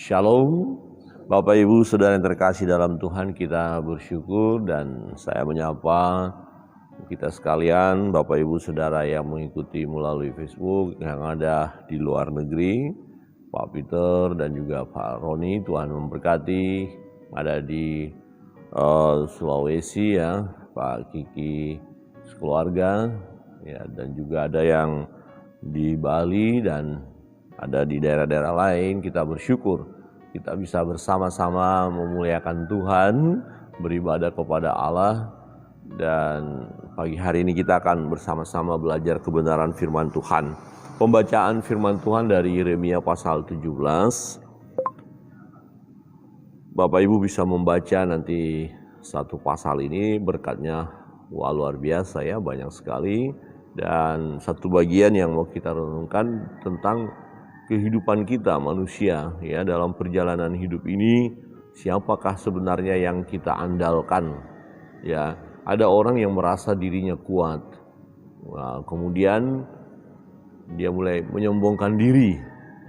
Shalom, Bapak Ibu Saudara yang terkasih dalam Tuhan, kita bersyukur dan saya menyapa kita sekalian, Bapak Ibu Saudara yang mengikuti melalui Facebook, yang ada di luar negeri, Pak Peter dan juga Pak Roni, Tuhan memberkati, ada di Sulawesi ya, Pak Kiki sekeluarga, ya, dan juga ada yang di Bali dan ada di daerah-daerah lain. Kita bersyukur kita bisa bersama-sama memuliakan Tuhan, beribadah kepada Allah, dan pagi hari ini kita akan bersama-sama belajar kebenaran firman Tuhan. Pembacaan firman Tuhan dari Yeremia pasal 17. Bapak Ibu bisa membaca nanti satu pasal ini, berkatnya luar biasa ya, banyak sekali. Dan satu bagian yang mau kita renungkan tentang kehidupan kita manusia ya, dalam perjalanan hidup ini siapakah sebenarnya yang kita andalkan ya. Ada orang yang merasa dirinya kuat, nah, kemudian dia mulai menyombongkan diri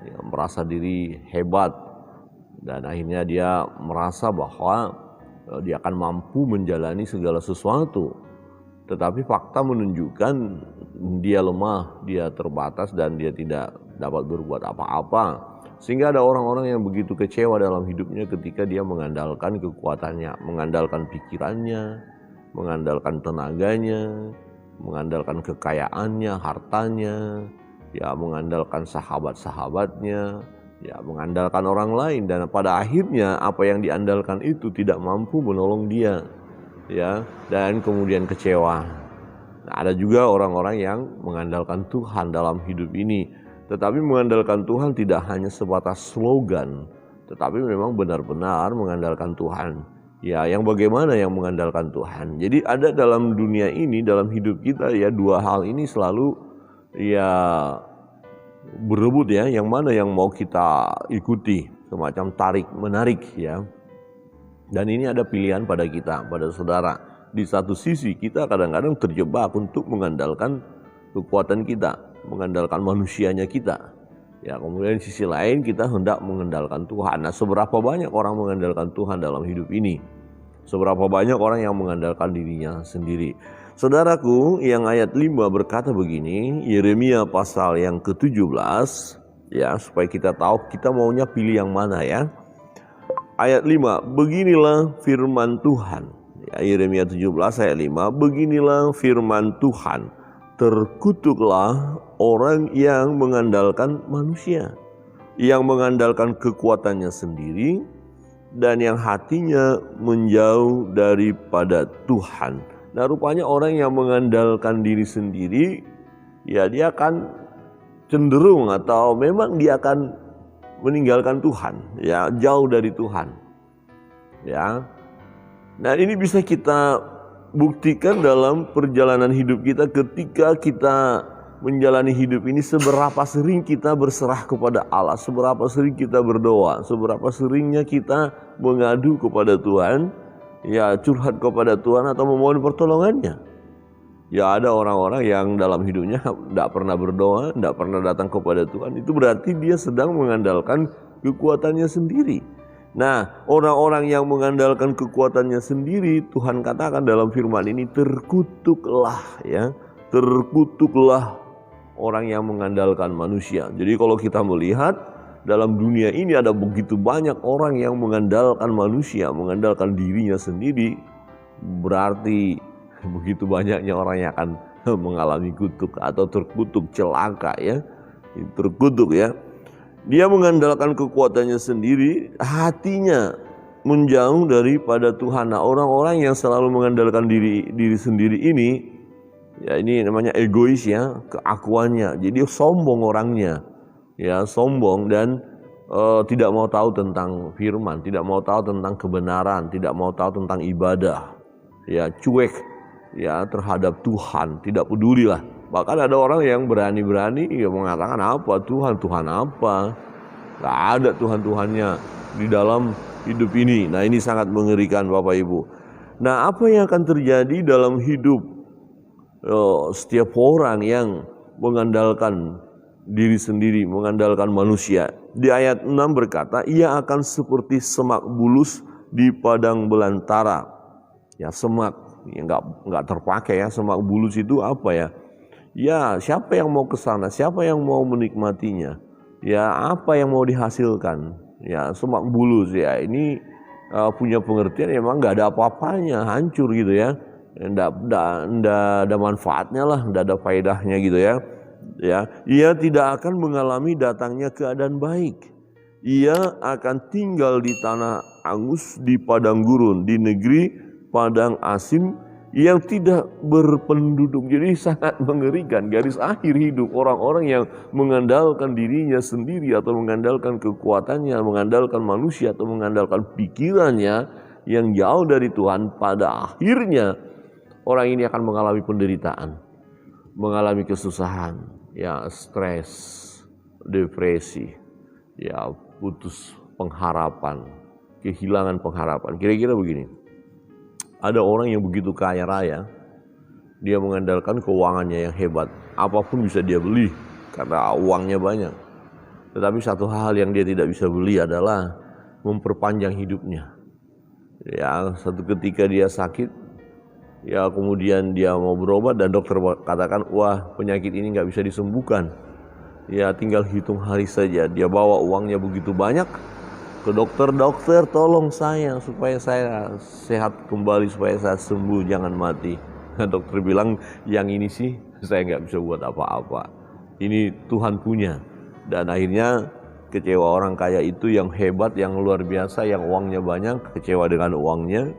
ya, merasa diri hebat, dan akhirnya dia merasa bahwa dia akan mampu menjalani segala sesuatu. Tetapi fakta menunjukkan dia lemah, dia terbatas, dan dia tidak dapat berbuat apa-apa. Sehingga ada orang-orang yang begitu kecewa dalam hidupnya ketika dia mengandalkan kekuatannya, mengandalkan pikirannya, mengandalkan tenaganya, mengandalkan kekayaannya, hartanya, ya, mengandalkan sahabat-sahabatnya, ya, mengandalkan orang lain, dan pada akhirnya apa yang diandalkan itu tidak mampu menolong dia. Ya, dan kemudian kecewa. Nah, ada juga orang-orang yang mengandalkan Tuhan dalam hidup ini. Tetapi mengandalkan Tuhan tidak hanya sebatas slogan, tetapi memang benar-benar mengandalkan Tuhan. Ya, yang bagaimana yang mengandalkan Tuhan? Jadi ada dalam dunia ini, dalam hidup kita ya, dua hal ini selalu ya berebut ya, yang mana yang mau kita ikuti, semacam tarik menarik ya. Dan ini ada pilihan pada kita, pada saudara. Di satu sisi kita kadang-kadang terjebak untuk mengandalkan kekuatan kita, mengandalkan manusianya kita. Ya, kemudian di sisi lain kita hendak mengandalkan Tuhan. Nah, seberapa banyak orang mengandalkan Tuhan dalam hidup ini? Seberapa banyak orang yang mengandalkan dirinya sendiri? Saudaraku, yang ayat 5 berkata begini, Yeremia pasal yang ke-17, ya, supaya kita tahu kita maunya pilih yang mana ya. Ayat 5, beginilah firman Tuhan. Ya, Yeremia 17 ayat 5, beginilah firman Tuhan. Terkutuklah orang yang mengandalkan manusia, yang mengandalkan kekuatannya sendiri, dan yang hatinya menjauh daripada Tuhan. Nah, rupanya orang yang mengandalkan diri sendiri, ya dia akan cenderung atau memang dia akan meninggalkan Tuhan, ya, jauh dari Tuhan. Ya. Nah, ini bisa kita buktikan dalam perjalanan hidup kita ketika kita menjalani hidup ini, seberapa sering kita berserah kepada Allah, seberapa sering kita berdoa, seberapa seringnya kita mengadu kepada Tuhan, ya, curhat kepada Tuhan atau memohon pertolongannya. Ya, ada orang-orang yang dalam hidupnya tidak pernah berdoa, tidak pernah datang kepada Tuhan. Itu berarti dia sedang mengandalkan kekuatannya sendiri. Nah, orang-orang yang mengandalkan kekuatannya sendiri, Tuhan katakan dalam firman ini, terkutuklah ya, terkutuklah orang yang mengandalkan manusia. Jadi kalau kita melihat dalam dunia ini ada begitu banyak orang yang mengandalkan manusia, mengandalkan dirinya sendiri, berarti begitu banyaknya orang yang akan mengalami kutuk atau terkutuk, celaka ya, terkutuk ya. Dia mengandalkan kekuatannya sendiri, hatinya menjauh daripada Tuhan. Nah, orang-orang yang selalu mengandalkan diri sendiri ini, ya, ini namanya egois ya, keakuannya. Jadi sombong orangnya, ya, sombong dan tidak mau tahu tentang firman, tidak mau tahu tentang kebenaran, tidak mau tahu tentang ibadah, ya, cuek ya terhadap Tuhan, tidak peduli lah. Bahkan ada orang yang berani-berani ya mengatakan apa Tuhan apa, gak ada Tuhan-Tuhannya di dalam hidup ini. Nah, ini sangat mengerikan Bapak Ibu. Nah, apa yang akan terjadi dalam hidup setiap orang yang mengandalkan diri sendiri, mengandalkan manusia. Di ayat 6 berkata, ia akan seperti semak bulus di padang belantara. Ya, semak yang enggak terpakai ya. Semak bulus itu apa ya? Ya, siapa yang mau ke sana? Siapa yang mau menikmatinya? Ya, apa yang mau dihasilkan? Ya, semak bulus ya. Ini punya pengertian memang enggak ada apa-apanya, hancur gitu ya. Enggak ada manfaatnya lah, enggak ada faedahnya gitu ya. Ya, ia tidak akan mengalami datangnya keadaan baik. Ia akan tinggal di tanah angus, di padang gurun, di negeri padang asin yang tidak berpenduduk. Jadi sangat mengerikan garis akhir hidup orang-orang yang mengandalkan dirinya sendiri atau mengandalkan kekuatannya, mengandalkan manusia atau mengandalkan pikirannya yang jauh dari Tuhan. Pada akhirnya orang ini akan mengalami penderitaan, mengalami kesusahan, ya stres, depresi, ya putus pengharapan, kehilangan pengharapan. Kira-kira begini, ada orang yang begitu kaya raya, dia mengandalkan keuangannya yang hebat, apapun bisa dia beli karena uangnya banyak. Tetapi satu hal yang dia tidak bisa beli adalah memperpanjang hidupnya. Ya, satu ketika dia sakit, ya kemudian dia mau berobat dan dokter katakan, wah penyakit ini nggak bisa disembuhkan. Ya tinggal hitung hari saja. Dia bawa uangnya begitu banyak ke dokter, dokter tolong saya supaya saya sehat kembali, supaya saya sembuh, jangan mati. Nah, dokter bilang, yang ini sih saya nggak bisa buat apa-apa. Ini Tuhan punya. Dan akhirnya kecewa orang kaya itu yang hebat, yang luar biasa, yang uangnya banyak, kecewa dengan uangnya.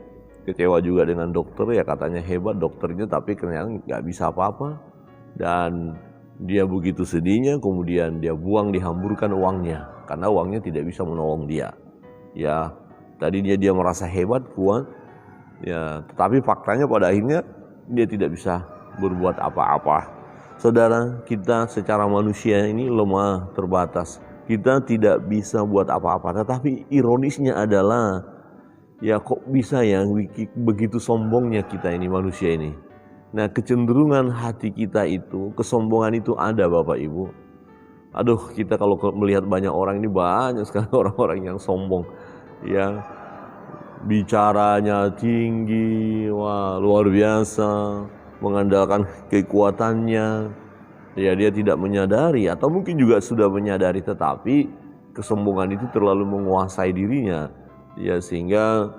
Kecewa juga dengan dokter, ya katanya hebat dokternya tapi ternyata nggak bisa apa-apa. Dan dia begitu sedihnya, kemudian dia buang, dihamburkan uangnya karena uangnya tidak bisa menolong dia. Ya tadinya dia merasa hebat, kuat, ya tetapi faktanya pada akhirnya dia tidak bisa berbuat apa-apa. Saudara, kita secara manusia ini lemah, terbatas. Kita tidak bisa buat apa-apa, tetapi ironisnya adalah ya kok bisa ya begitu sombongnya kita ini manusia ini. Nah, kecenderungan hati kita itu, kesombongan itu ada Bapak Ibu. Aduh, kita kalau melihat banyak orang ini, banyak sekali orang-orang yang sombong. Ya, bicaranya tinggi, wah luar biasa, mengandalkan kekuatannya. Ya, dia tidak menyadari atau mungkin juga sudah menyadari, tetapi kesombongan itu terlalu menguasai dirinya. Ya, sehingga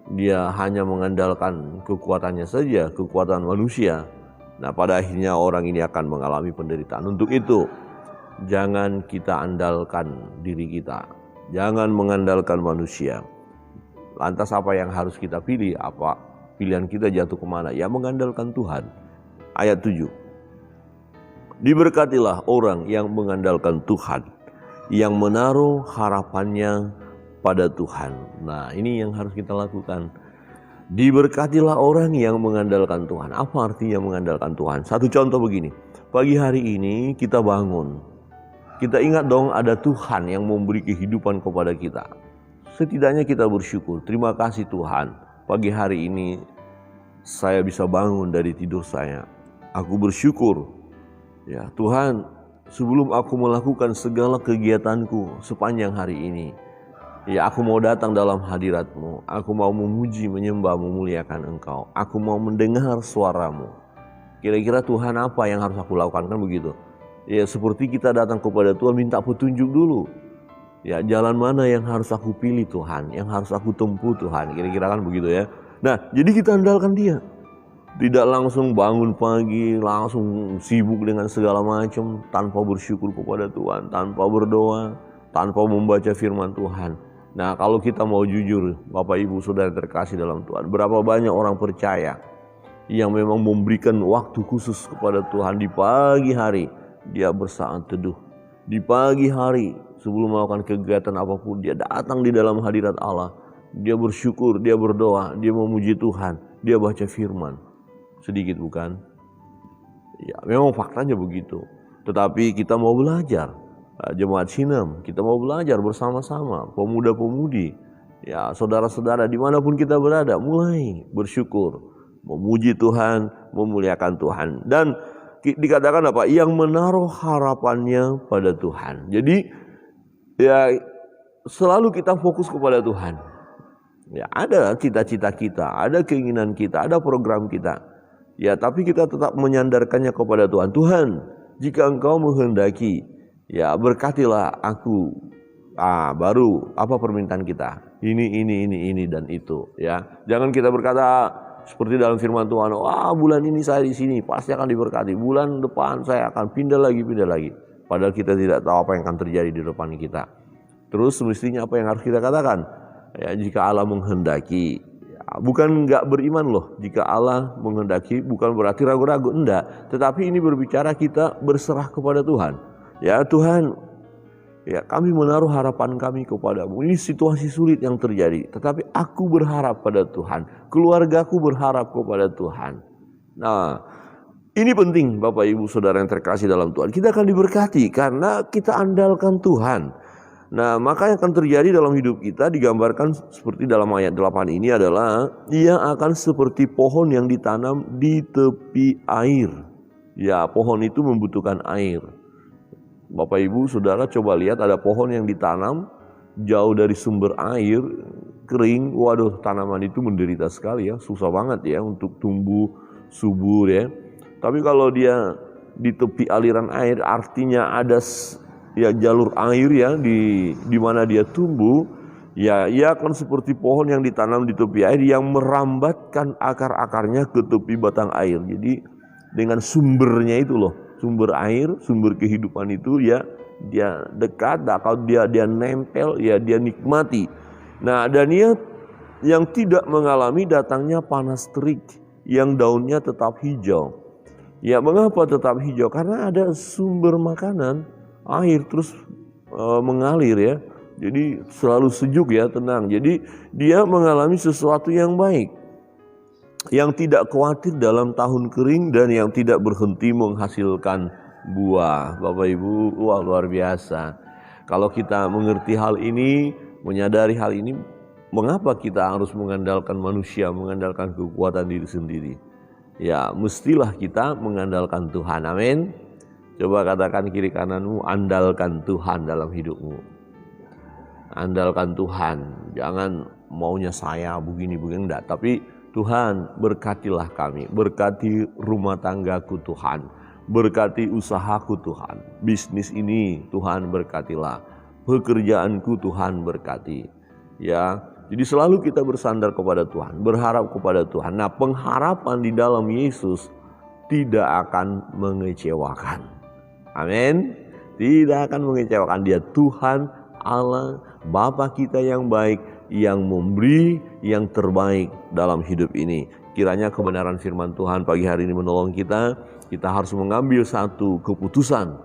dia hanya mengandalkan kekuatannya saja, kekuatan manusia. Nah, pada akhirnya orang ini akan mengalami penderitaan. Untuk itu, jangan kita andalkan diri kita. Jangan mengandalkan manusia. Lantas apa yang harus kita pilih? Apa pilihan kita jatuh kemana? Ya, mengandalkan Tuhan. Ayat 7. Diberkatilah orang yang mengandalkan Tuhan, yang menaruh harapannya pada Tuhan. Nah, ini yang harus kita lakukan. Diberkatilah orang yang mengandalkan Tuhan. Apa artinya mengandalkan Tuhan? Satu contoh begini. Pagi hari ini kita bangun. Kita ingat dong ada Tuhan yang memberi kehidupan kepada kita. Setidaknya kita bersyukur. Terima kasih Tuhan. Pagi hari ini saya bisa bangun dari tidur saya. Aku bersyukur. Ya, Tuhan, sebelum aku melakukan segala kegiatanku sepanjang hari ini, ya aku mau datang dalam hadirat-Mu. Aku mau memuji, menyembah, memuliakan Engkau. Aku mau mendengar suara-Mu. Kira-kira Tuhan apa yang harus aku lakukan, kan begitu. Ya seperti kita datang kepada Tuhan minta petunjuk dulu. Ya jalan mana yang harus aku pilih Tuhan, yang harus aku tempuh Tuhan. Kira-kira kan begitu ya. Nah jadi kita andalkan Dia. Tidak langsung bangun pagi, langsung sibuk dengan segala macam tanpa bersyukur kepada Tuhan, tanpa berdoa, tanpa membaca firman Tuhan. Nah, kalau kita mau jujur, Bapak Ibu Saudara terkasih dalam Tuhan, berapa banyak orang percaya yang memang memberikan waktu khusus kepada Tuhan di pagi hari, dia bersaat teduh. Di pagi hari, sebelum melakukan kegiatan apapun, dia datang di dalam hadirat Allah. Dia bersyukur, dia berdoa, dia memuji Tuhan, dia baca firman. Sedikit bukan? Ya, memang faktanya begitu. Tetapi kita mau belajar. Jemaat Sinem, kita mau belajar bersama-sama, pemuda-pemudi. Ya, saudara-saudara dimanapun kita berada, mulai bersyukur, memuji Tuhan, memuliakan Tuhan. Dan dikatakan apa? Yang menaruh harapannya pada Tuhan. Jadi ya selalu kita fokus kepada Tuhan. Ya, ada cita-cita kita, ada keinginan kita, ada program kita. Ya, tapi kita tetap menyandarkannya kepada Tuhan. Tuhan, jika Engkau menghendaki, ya berkatilah aku. Baru apa permintaan kita? Ini dan itu. Ya, jangan kita berkata seperti dalam firman Tuhan, bulan ini saya di sini pasti akan diberkati. Bulan depan saya akan pindah lagi. Padahal kita tidak tahu apa yang akan terjadi di depan kita. Terus semestinya apa yang harus kita katakan? Ya, jika Allah menghendaki, bukan nggak beriman loh. Jika Allah menghendaki bukan berarti ragu-ragu, enggak. Tetapi ini berbicara kita berserah kepada Tuhan. Ya Tuhan, ya kami menaruh harapan kami kepadamu. Ini situasi sulit yang terjadi, tetapi aku berharap pada Tuhan. Keluargaku berharap kepada Tuhan. Nah, ini penting Bapak Ibu Saudara yang terkasih dalam Tuhan. Kita akan diberkati karena kita andalkan Tuhan. Nah, maka yang akan terjadi dalam hidup kita digambarkan seperti dalam ayat 8 ini adalah ia akan seperti pohon yang ditanam di tepi air. Ya, pohon itu membutuhkan air. Bapak Ibu Saudara coba lihat, ada pohon yang ditanam jauh dari sumber air, kering. Waduh, tanaman itu menderita sekali ya, susah banget ya untuk tumbuh subur ya. Tapi kalau dia di tepi aliran air, artinya ada ya jalur air ya di mana dia tumbuh, ya ia akan seperti pohon yang ditanam di tepi air yang merambatkan akar-akarnya ke tepi batang air. Jadi dengan sumbernya itu loh, sumber air, sumber kehidupan itu ya dia dekat, kalau dia nempel ya dia nikmati. Nah, dan dia yang tidak mengalami datangnya panas terik, yang daunnya tetap hijau. Ya, mengapa tetap hijau? Karena ada sumber makanan, air terus mengalir ya. Jadi selalu sejuk ya, tenang. Jadi dia mengalami sesuatu yang baik, yang tidak khawatir dalam tahun kering dan yang tidak berhenti menghasilkan buah. Bapak Ibu, wah luar biasa. Kalau kita mengerti hal ini, menyadari hal ini, mengapa kita harus mengandalkan manusia, mengandalkan kekuatan diri sendiri? Ya, mestilah kita mengandalkan Tuhan. Amin. Coba katakan kiri kananmu, andalkan Tuhan dalam hidupmu. Andalkan Tuhan. Jangan maunya saya begini enggak, tapi Tuhan berkatilah kami, berkati rumah tanggaku Tuhan, berkati usahaku Tuhan, bisnis ini Tuhan berkatilah, pekerjaanku Tuhan berkati. Ya, jadi selalu kita bersandar kepada Tuhan, berharap kepada Tuhan. Nah, pengharapan di dalam Yesus tidak akan mengecewakan. Amin. Tidak akan mengecewakan. Dia Tuhan Allah, Bapa kita yang baik, yang memberi yang terbaik dalam hidup ini. Kiranya kebenaran firman Tuhan pagi hari ini menolong kita. Kita harus mengambil satu keputusan,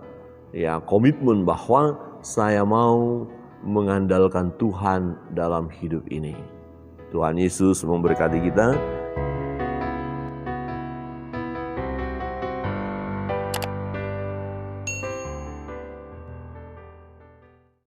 ya, komitmen bahwa saya mau mengandalkan Tuhan dalam hidup ini. Tuhan Yesus memberkati kita.